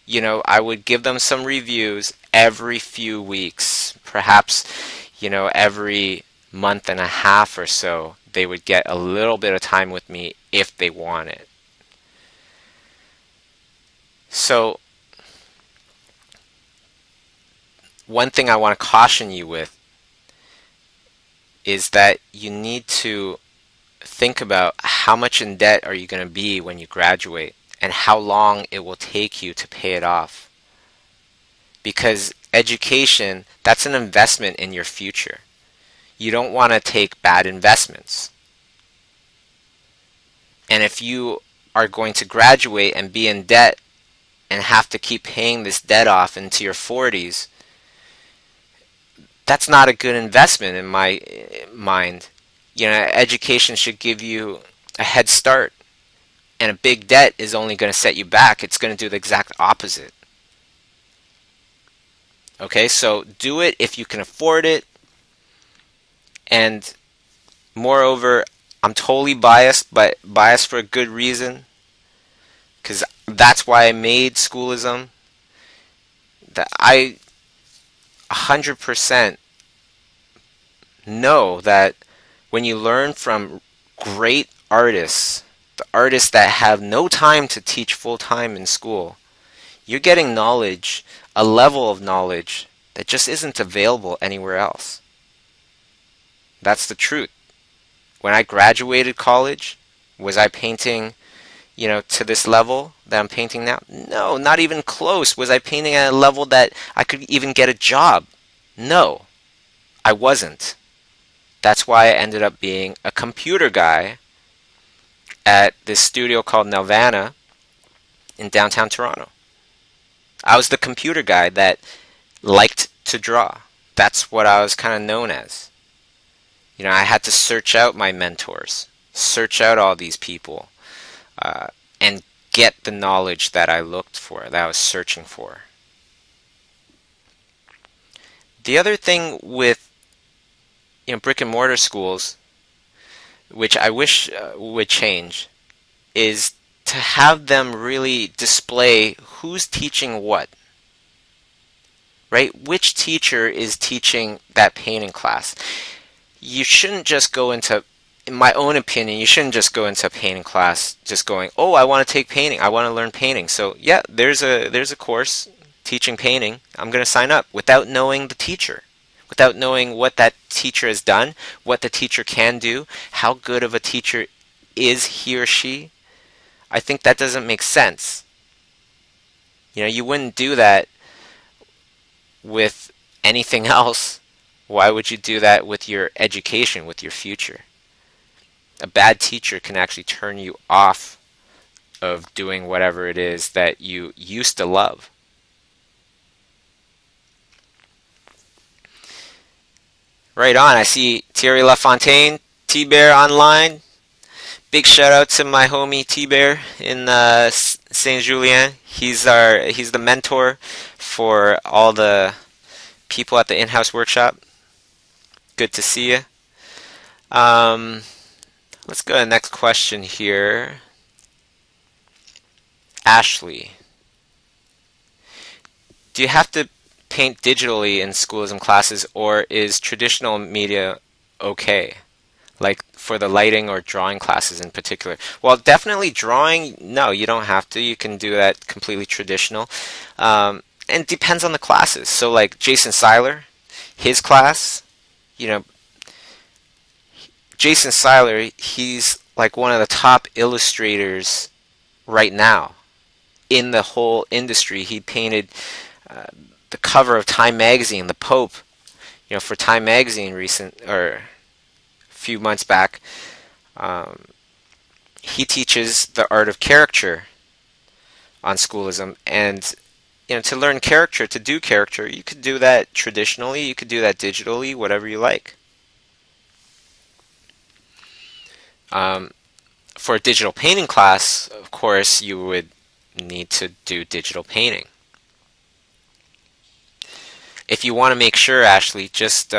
I would give them some reviews every few weeks, perhaps, every month and a half or so. They would get a little bit of time with me if they want it. So, one thing I want to caution you with is that you need to think about how much in debt are you going to be when you graduate, and how long it will take you to pay it off. Because education, that's an investment in your future. You don't want to take bad investments. And if you are going to graduate and be in debt and have to keep paying this debt off into your 40s, that's not a good investment in my mind. Education should give you a head start. And a big debt is only going to set you back. It's going to do the exact opposite. Okay, so do it if you can afford it. And moreover, I'm totally biased, but biased for a good reason. Because that's why I made Schoolism. That I 100% know that when you learn from great artists, the artists that have no time to teach full-time in school, you're getting knowledge, a level of knowledge that just isn't available anywhere else. That's the truth. When I graduated college, was I painting, to this level that I'm painting now? No, not even close. Was I painting at a level that I could even get a job? No, I wasn't. That's why I ended up being a computer guy at this studio called Nelvana in downtown Toronto. I was the computer guy that liked to draw. That's what I was kind of known as. I had to search out my mentors, search out all these people, and get the knowledge that I looked for, that I was searching for. The other thing with brick and mortar schools, which I wish would change, is to have them really display who's teaching what. Right? Which teacher is teaching that painting class? You shouldn't just go into, in my own opinion, you shouldn't just go into a painting class just going, oh, I want to take painting, I want to learn painting. So yeah, there's a course teaching painting. I'm going to sign up without knowing the teacher, without knowing what that teacher has done, what the teacher can do, how good of a teacher is he or she. I think that doesn't make sense. You wouldn't do that with anything else. Why would you do that with your education, with your future? A bad teacher can actually turn you off of doing whatever it is that you used to love. Right on. I see Thierry Lafontaine, T-Bear online. Big shout out to my homie T-Bear in Saint Julien. He's the mentor for all the people at the in-house workshop. Good to see you. Let's go to the next question here. Ashley, do you have to paint digitally in schoolism classes, or is traditional media okay? Like for the lighting or drawing classes in particular? Well, definitely drawing, no, you don't have to. You can do that completely traditional. And it depends on the classes. So like Jason Seiler, his class, Jason Seiler, he's like one of the top illustrators right now in the whole industry. He painted the cover of Time Magazine, the Pope, for Time Magazine a few months back. He teaches the art of caricature on schoolism, and to learn character, to do character, you could do that traditionally, you could do that digitally, whatever you like. For a digital painting class, of course, you would need to do digital painting. If you want to make sure, Ashley, just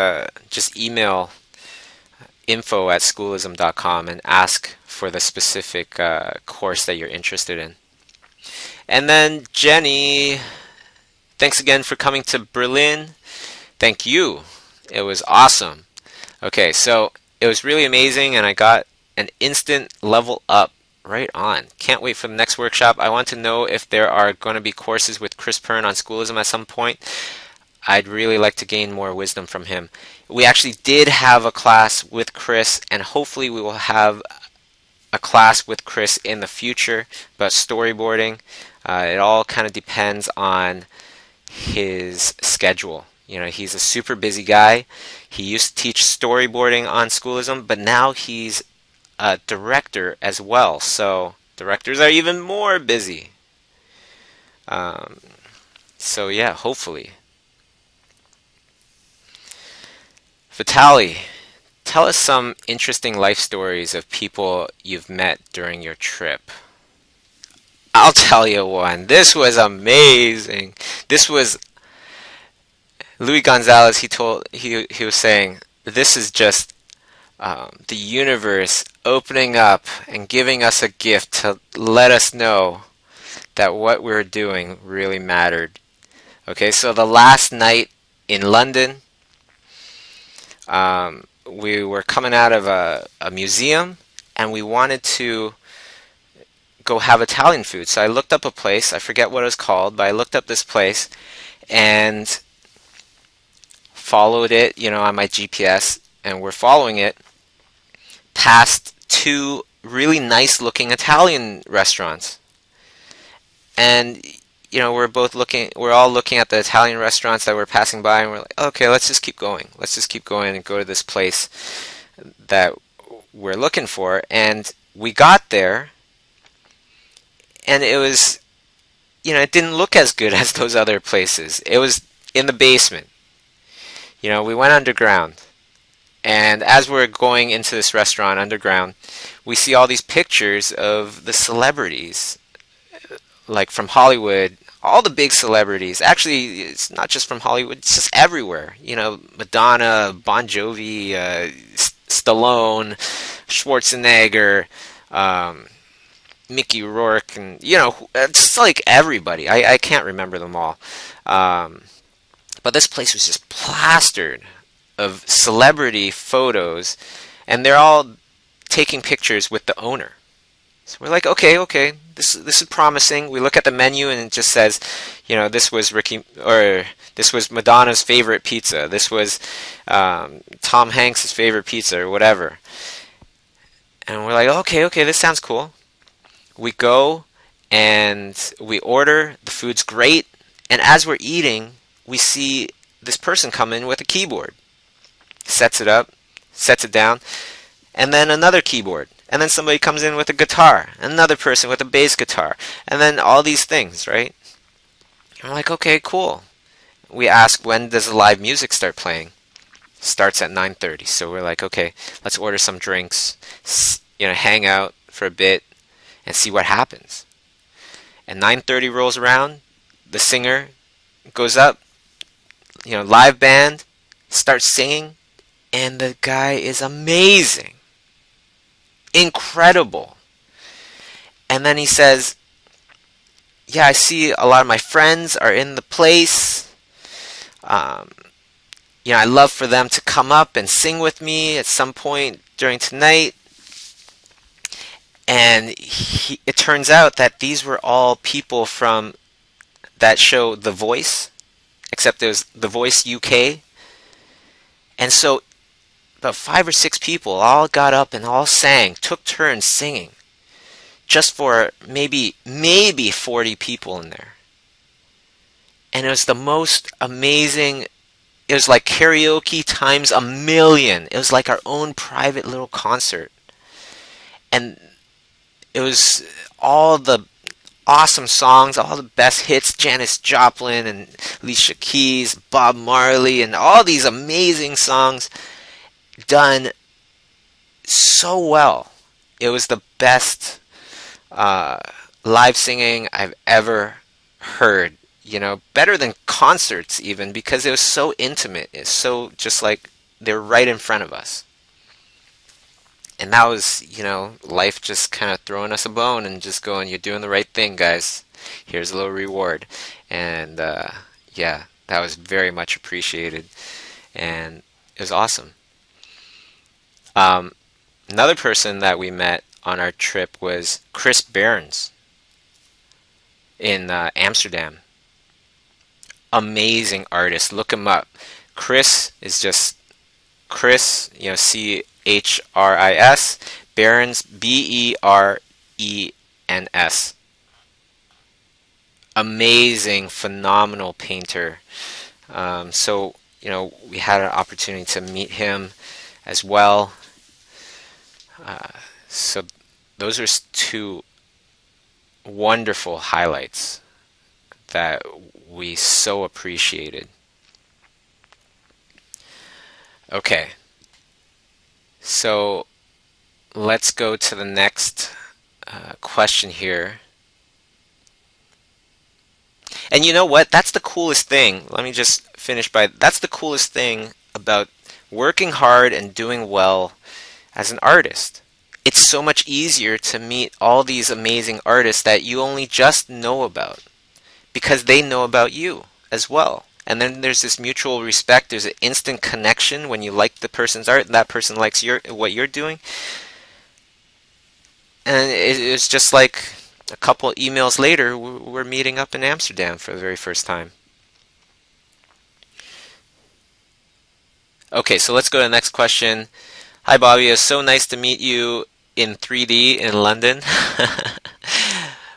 email info@schoolism.com and ask for the specific course that you're interested in. And then Jenny, thanks again for coming to Berlin. Thank you. It was awesome. Okay, so it was really amazing, and I got an instant level up. Right on. Can't wait for the next workshop. I want to know if there are going to be courses with Chris Pern on schoolism at some point. I'd really like to gain more wisdom from him. We actually did have a class with Chris, and hopefully we will have a class with Chris in the future about storyboarding. It all kind of depends on his schedule. He's a super busy guy. He used to teach storyboarding on schoolism, but now he's a director as well. So directors are even more busy. So yeah, hopefully. Vitali, tell us some interesting life stories of people you've met during your trip. I'll tell you one. This was amazing. This was Louis Gonzalez. He was saying, this is just the universe opening up and giving us a gift to let us know that what we're doing really mattered. Okay, so the last night in London, we were coming out of a museum, and we wanted to go have Italian food. So I looked up a place, I forget what it was called, but I looked up this place and followed it, on my GPS, and we're following it past two really nice looking Italian restaurants. And we're all looking at the Italian restaurants that we're passing by, and we're like, okay, let's just keep going. Let's just keep going and go to this place that we're looking for. And we got there, and it was, it didn't look as good as those other places. It was in the basement. We went underground. And as we're going into this restaurant underground, we see all these pictures of the celebrities, like from Hollywood, all the big celebrities. Actually, it's not just from Hollywood, it's just everywhere. Madonna, Bon Jovi, Stallone, Schwarzenegger, Mickey Rourke, and, it's like everybody. I can't remember them all. But this place was just plastered of celebrity photos, and they're all taking pictures with the owner. So we're like, okay, this is promising. We look at the menu, and it just says, this was this was Madonna's favorite pizza. This was Tom Hanks' favorite pizza, or whatever. And we're like, okay, this sounds cool. We go and we order. The food's great, and as we're eating, we see this person come in with a keyboard. Sets it up, sets it down, and then another keyboard. And then somebody comes in with a guitar, another person with a bass guitar, and then all these things, right? And we're like, okay, cool. We ask, when does the live music start playing? Starts at 9:30. So we're like, okay, let's order some drinks, hang out for a bit, and see what happens. And 9:30 rolls around, the singer goes up, live band, starts singing, and the guy is amazing. Incredible. And then he says, yeah, I see a lot of my friends are in the place. I'd love for them to come up and sing with me at some point during tonight. And it turns out that these were all people from that show, The Voice, except it was The Voice UK. And so about 5 or 6 people all got up and all sang, took turns singing, just for maybe 40 people in there. And it was the most amazing. It was like karaoke times a million. It was like our own private little concert. And it was all the awesome songs, all the best hits, Janis Joplin and Alicia Keys, Bob Marley, and all these amazing songs done so well. It was the best live singing I've ever heard. Better than concerts even, because it was so intimate. It's so just like they're right in front of us. And that was, life just kind of throwing us a bone and just going, you're doing the right thing, guys. Here's a little reward. And yeah, that was very much appreciated. And it was awesome. Another person that we met on our trip was Chris Behrens in Amsterdam. Amazing artist. Look him up. Chris is just Chris, Chris, Behrens, Berens. Amazing, phenomenal painter. So, we had an opportunity to meet him as well. So those are 2 wonderful highlights that we so appreciated. Okay, so let's go to the next question here. And you know what? That's the coolest thing. Let me just finish that's the coolest thing about working hard and doing well as an artist. It's so much easier to meet all these amazing artists that you only just know about, because they know about you as well. And then there's this mutual respect. There's an instant connection when you like the person's art and that person likes what you're doing. And it's just like a couple emails later, we're meeting up in Amsterdam for the very first time. Okay, so let's go to the next question. Hi, Bobby. It's so nice to meet you. in 3D in London.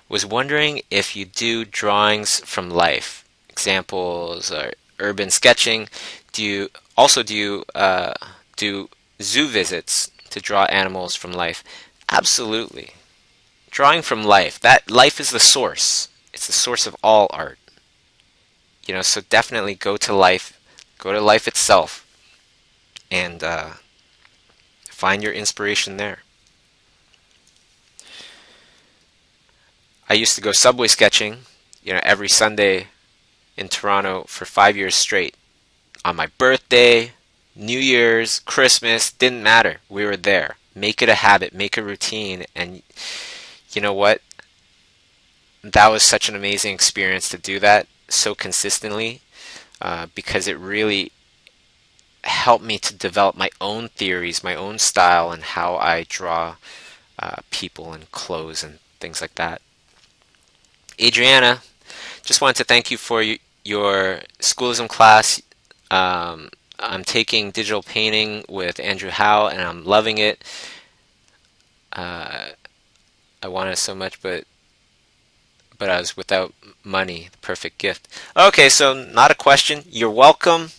Was wondering if you do drawings from life, examples or urban sketching. Do you do zoo visits to draw animals from life? Absolutely. Drawing from life. That life is the source. It's the source of all art. So definitely go to life itself, and find your inspiration there. I used to go subway sketching, every Sunday in Toronto for 5 years straight. On my birthday, New Year's, Christmas, didn't matter. We were there. Make it a habit, make a routine, and you know what? That was such an amazing experience to do that so consistently, because it really helped me to develop my own theories, my own style, and how I draw people and clothes and things like that. Adriana, just wanted to thank you for your schoolism class. I'm taking digital painting with Andrew Howe, and I'm loving it. I wanted so much, but I was without money. The perfect gift. Okay, so not a question. You're welcome.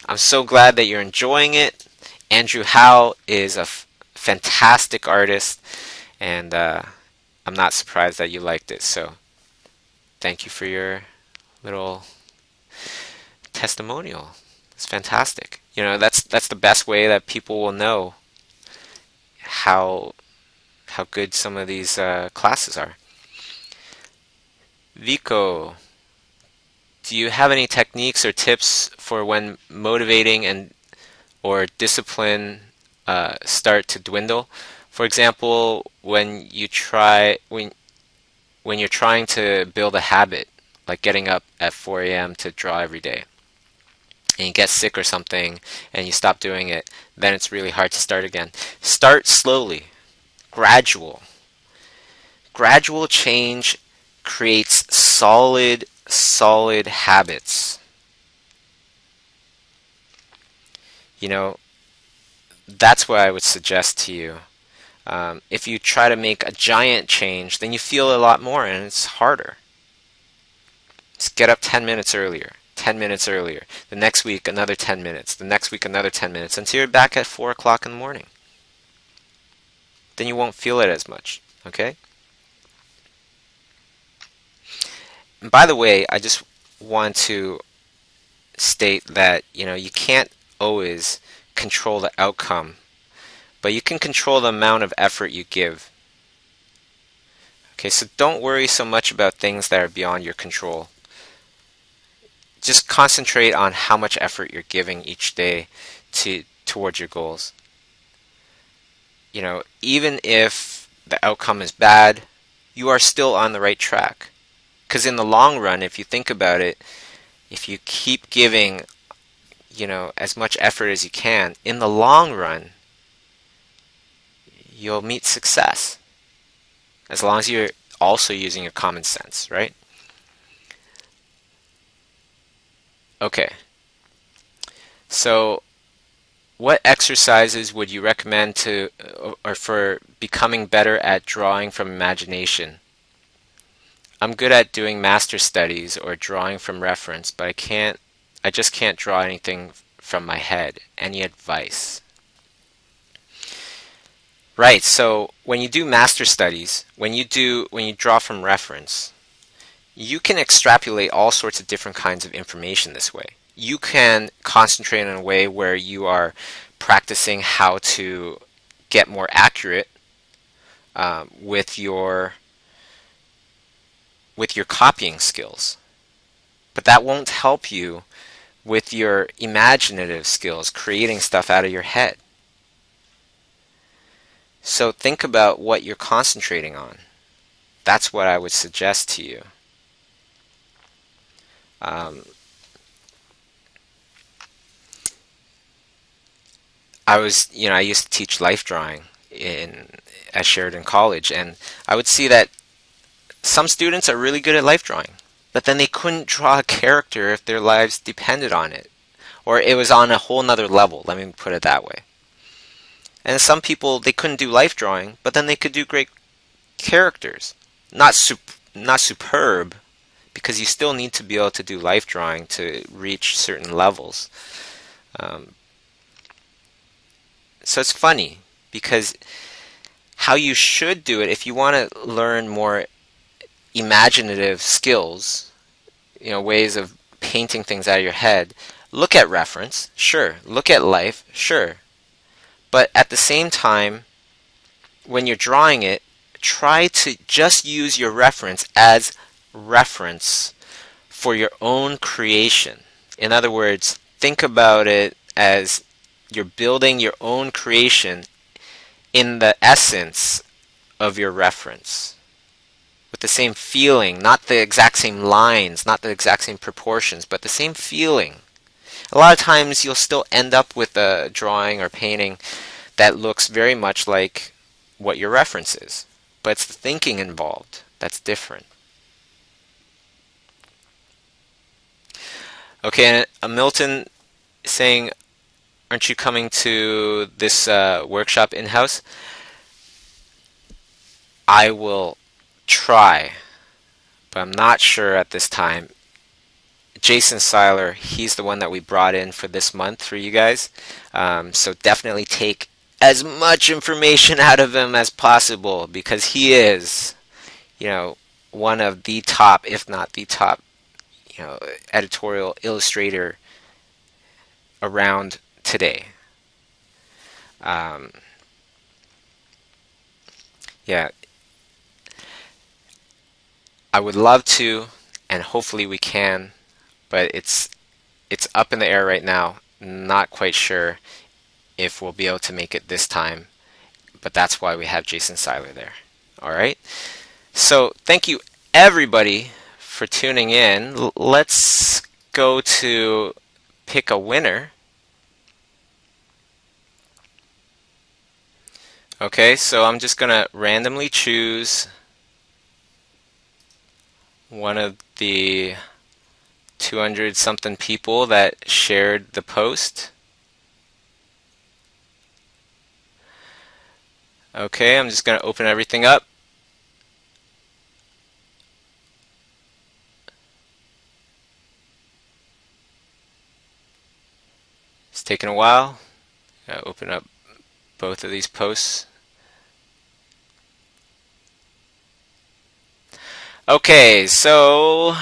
I'm so glad that you're enjoying it. Andrew Howe is a fantastic artist, and I'm not surprised that you liked it. So thank you for your little testimonial. It's fantastic. That's the best way that people will know how good some of these classes are. Vico, do you have any techniques or tips for when motivating or discipline start to dwindle? For example, when you're trying to build a habit, like getting up at 4 a.m. to draw every day, and you get sick or something and you stop doing it, then it's really hard to start again. Start slowly, gradual. Gradual change creates solid habits. That's what I would suggest to you. If you try to make a giant change, then you feel a lot more and it's harder. Just get up 10 minutes earlier. 10 minutes earlier. The next week, another 10 minutes. The next week, another 10 minutes, until you're back at 4 o'clock in the morning. Then you won't feel it as much, okay? And by the way, I just want to state that, you can't always control the outcome, but you can control the amount of effort you give. Okay, so don't worry so much about things that are beyond your control. Just concentrate on how much effort you're giving each day towards your goals. Even if the outcome is bad, you are still on the right track. Because in the long run, if you think about it, if you keep giving, as much effort as you can, in the long run, you'll meet success. As long as you're also using your common sense, right? Okay, so what exercises would you recommend for becoming better at drawing from imagination? I'm good at doing master studies or drawing from reference, but I just can't draw anything from my head. Any advice? Right, so when you do master studies, when you draw from reference, you can extrapolate all sorts of different kinds of information this way. You can concentrate in a way where you are practicing how to get more accurate with your copying skills. But that won't help you with your imaginative skills, creating stuff out of your head. So think about what you're concentrating on. That's what I would suggest to you. I used to teach life drawing at Sheridan College, and I would see that some students are really good at life drawing, but then they couldn't draw a character if their lives depended on it, or it was on a whole nother level. Let me put it that way. And some people, they couldn't do life drawing, but then they could do great characters. Not superb, because you still need to be able to do life drawing to reach certain levels. Um, so it's funny, because how you should do it, if you want to learn more imaginative skills, ways of painting things out of your head, look at reference, sure. Look at life, sure. But at the same time, when you're drawing it, try to just use your reference as reference for your own creation. In other words, think about it as you're building your own creation in the essence of your reference, with the same feeling, not the exact same lines, not the exact same proportions, but the same feeling. A lot of times you'll still end up with a drawing or painting that looks very much like what your reference is, but it's the thinking involved that's different. Okay, and Milton saying, aren't you coming to this workshop in-house? I will try, but I'm not sure at this time. Jason Seiler, he's the one that we brought in for this month for you guys. So definitely take as much information out of him as possible, because he is, one of the top, if not the top, editorial illustrator around today. Yeah, I would love to, and hopefully we can, but it's up in the air right now. Not quite sure if we'll be able to make it this time, but that's why we have Jason Seiler there. All right. So thank you everybody for tuning in. Let's go to pick a winner. Okay, so I'm just gonna randomly choose one of the 200 something people that shared the post. Okay, I'm just going to open everything up. It's taking a while. Gotta open up both of these posts. Okay, so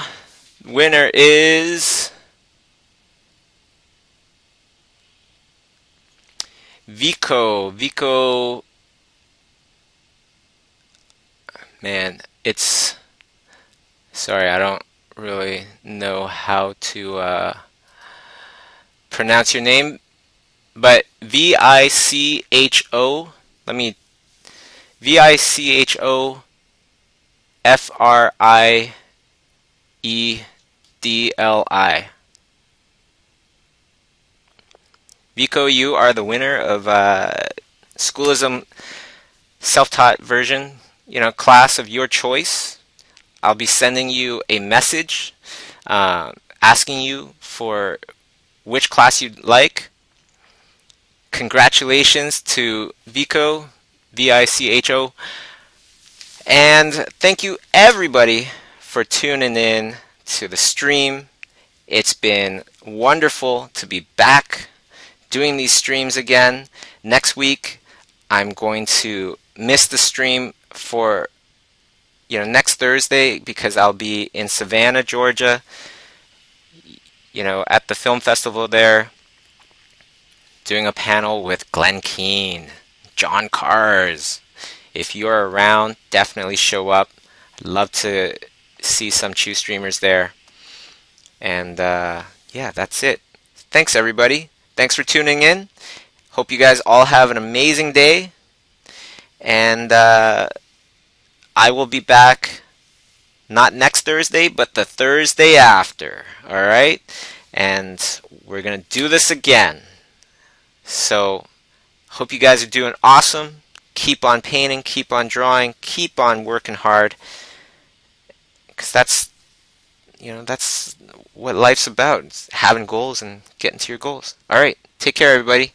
winner is Vico. Vico, man, sorry, I don't really know how to pronounce your name, but Vicho, Vicho Friedli. Vico, you are the winner of Schoolism self-taught version, class of your choice. I'll be sending you a message asking you for which class you'd like. Congratulations to Vico, Vicho. And thank you everybody for tuning in to the stream. It's been wonderful to be back doing these streams again. Next week I'm going to miss the stream for next Thursday, because I'll be in Savannah, Georgia, at the film festival there, doing a panel with Glenn Keane, John Cars. If you're around, definitely show up. I'd love to see some Chew streamers there. And yeah, that's it. Thanks everybody. Thanks for tuning in. Hope you guys all have an amazing day. And I will be back not next Thursday, but the Thursday after. All right? And we're going to do this again. So, hope you guys are doing awesome. Keep on painting, keep on drawing, keep on working hard. Because that's what life's about. It's having goals and getting to your goals. All right. Take care, everybody.